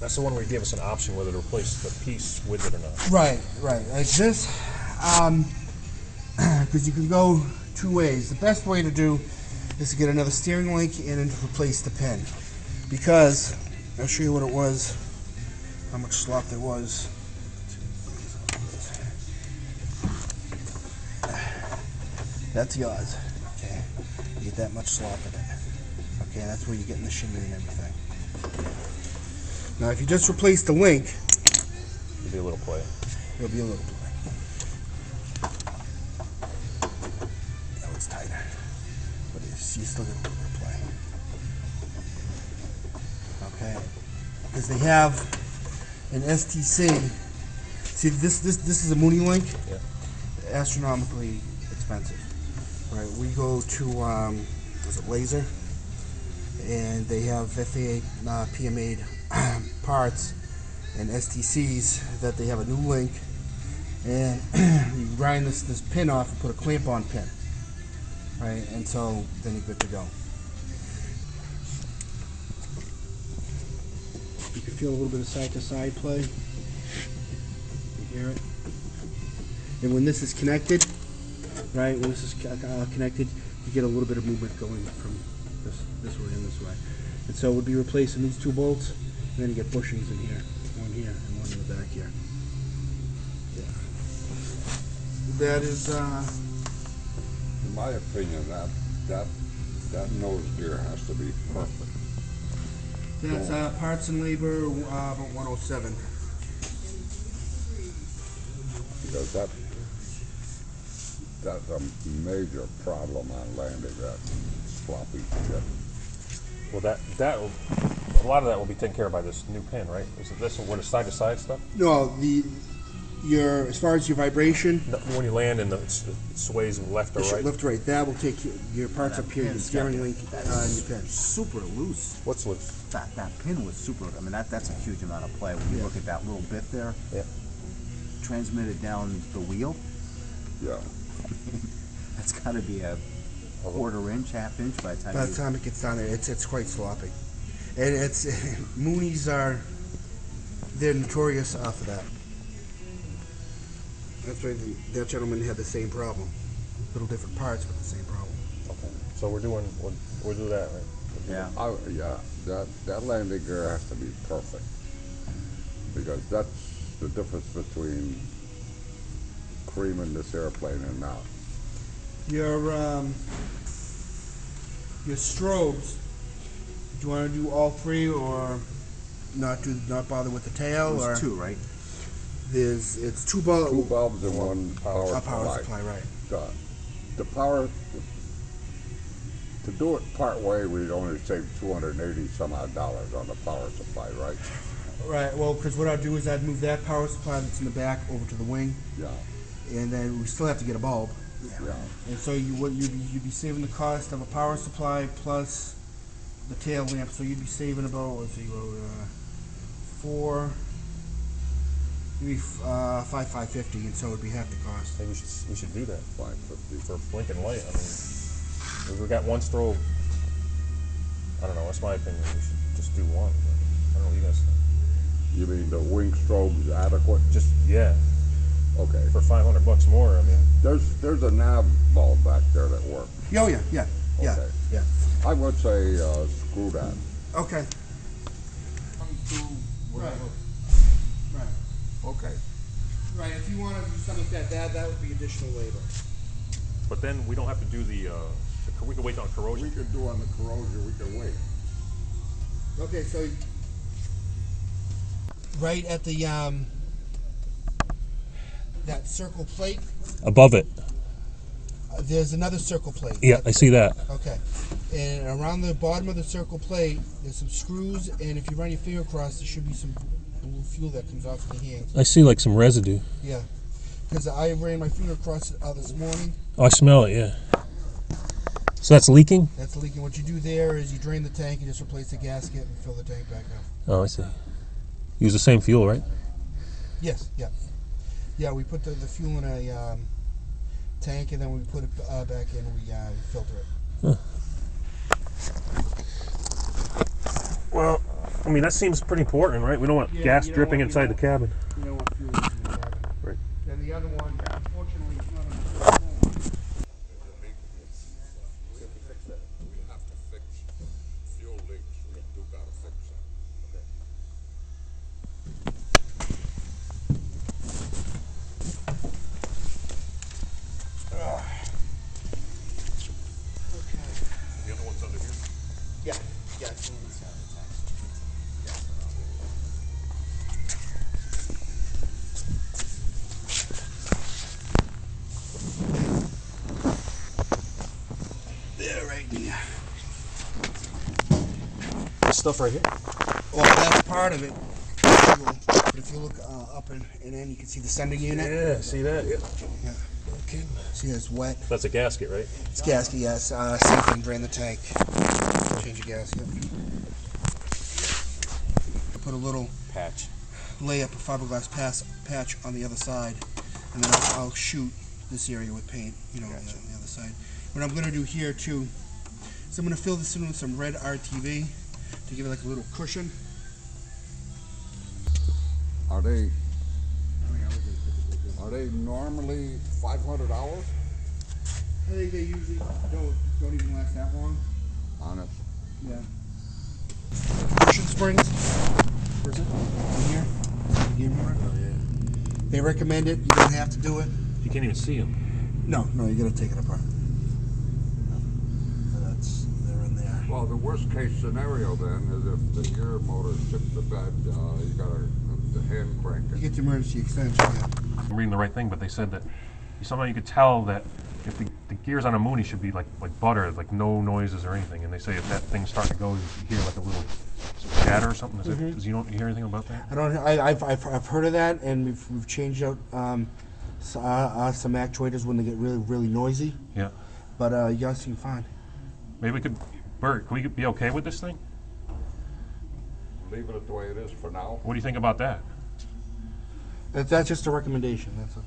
That's the one where you gave us an option whether to replace the piece with it or not. Right. Like this, because you can go two ways. The best way to do is to get another steering link and then replace the pin. Because I'll show you what it was, how much slop there was. That's yours. Okay, you get that much slop in it. Okay, that's where you're getting the shimmy and everything. Now, if you just replace the link, It'll be a little play. there'll be a little play. Now it's tighter, but you still get a little bit of play. Okay, because they have an STC. See, this is a Mooney link. Yeah. Astronomically expensive. Right, we go to is it Laser, and they have FAA PMA'd parts and STCs that they have a new link, and you grind this pin off and put a clamp on pin, right, and so then you're good to go. You can feel a little bit of side to side play. You hear it, and when this is connected, right, when this is connected, you get a little bit of movement going from this way and this way. And so we'll be replacing these two bolts, and then you get bushings in here and one in the back here. Yeah. That is, In my opinion, that nose gear has to be perfect. that's parts and labor about 107. Because that's a major problem on landing that floppy shit. Well, a lot of that will be taken care of by this new pin, right? Is it this where the side to side stuff? No, as far as your vibration, No, when you land and it sways left or right. left to right, that will take your parts up here, your steering link, and your pin. Super loose. What's loose? That pin was super. I mean, that's a huge amount of play. When you look at that little bit there, Yeah. transmitted down the wheel, Yeah. that's got to be a quarter inch, half inch by the time. By the time it gets down there, it's quite sloppy, and it's Moonies they're notorious for that. That's why that gentleman had the same problem, little different parts but the same problem. Okay. So we'll do that, right? Yeah, that landing gear has to be perfect. Because that's the difference between creaming this airplane and not. Your strobes. Do you want to do all three or not bother with the tail? It was or two, right? it's two Two bulbs and one power supply, right? The power, to do it part way, we'd only save $280 some odd on the power supply, right? Right. Well, because what I'd do is I'd move that power supply that's in the back over to the wing, Yeah, and then we still have to get a bulb. yeah. And so you'd be saving the cost of a power supply plus the tail lamp. So you'd be saving about $550, and so it'd be half the cost. Maybe we should do that 550. for blinking light. I mean, we've got one strobe. I don't know. That's my opinion. We should just do one. But I don't know what you guys think. You mean the wing strobe's adequate? Just Okay. for $500 more. I mean, There's a nav bulb back there that works. Oh yeah. Okay. Yeah. I would say screw that. Okay. Right. Okay. Right. If you want to do something like that would be additional labor. but then we don't have to do the we can wait on We corrosion. could do on the corrosion, we can wait. Okay, so right at the that circle plate, Above it. there's another circle plate. Yeah, I see that. Okay, and around the bottom of the circle plate, there's some screws, and if you run your finger across, there should be some blue fuel that comes off the hands. I see like some residue. Yeah, because I ran my finger across it this morning. Oh, I smell it. Yeah. So that's leaking. That's leaking. What you do there is you drain the tank and just replace the gasket and fill the tank back up. Oh, I see. Use the same fuel, right? Yes, yeah. Yeah, we put the fuel in a tank, and then we put it back in, we filter it. Well, I mean, that seems pretty important, right? We don't want Yeah, gas you don't dripping want- inside the cabin. You don't want fuel leaks in the cabin. Right. Then the other one, unfortunately, it's not on the phone. We have to fix fuel leaks. We do gotta fix it. The other one's under here. Yeah, yeah. It's on the side. There, right there. This stuff right here. Well, that's part of it. But if you look up and in, you can see the sending unit. Yeah, see that? Yeah. Yeah. See, it's wet. That's a gasket, right? It's gasket, yes. Same thing, drain the tank. Change the gas, yep. Put a little Patch. lay up a fiberglass patch on the other side, and then I'll shoot this area with paint, you know, on the other side. What I'm going to do here too, is I'm going to fill this in with some red RTV to give it like a little cushion. Are they normally 500 hours? I think they usually don't even last that long. Honest. Yeah. Cushion springs. Where's it? In here. You gave me one? Oh, yeah. They recommend it. You don't have to do it. You can't even see them. No, you gotta take it apart. They're in there. Well, the worst case scenario then is if the gear motor tips the bed, you gotta the hand crank You it. get the emergency extension. Yeah. I'm reading the right thing, but they said that somehow you could tell that if the gears on a Mooney should be like butter, like no noises or anything. And they say if that thing's starting to go, you hear like a little chatter or something. Is it? You don't hear anything about that? I don't. I've heard of that, and we've changed out some actuators when they get really noisy. Yeah. But you guys seem fine. Maybe we could, Bert, can we be okay with this thing? Leaving it the way it is for now. What do you think about that? That's just a recommendation. That's okay.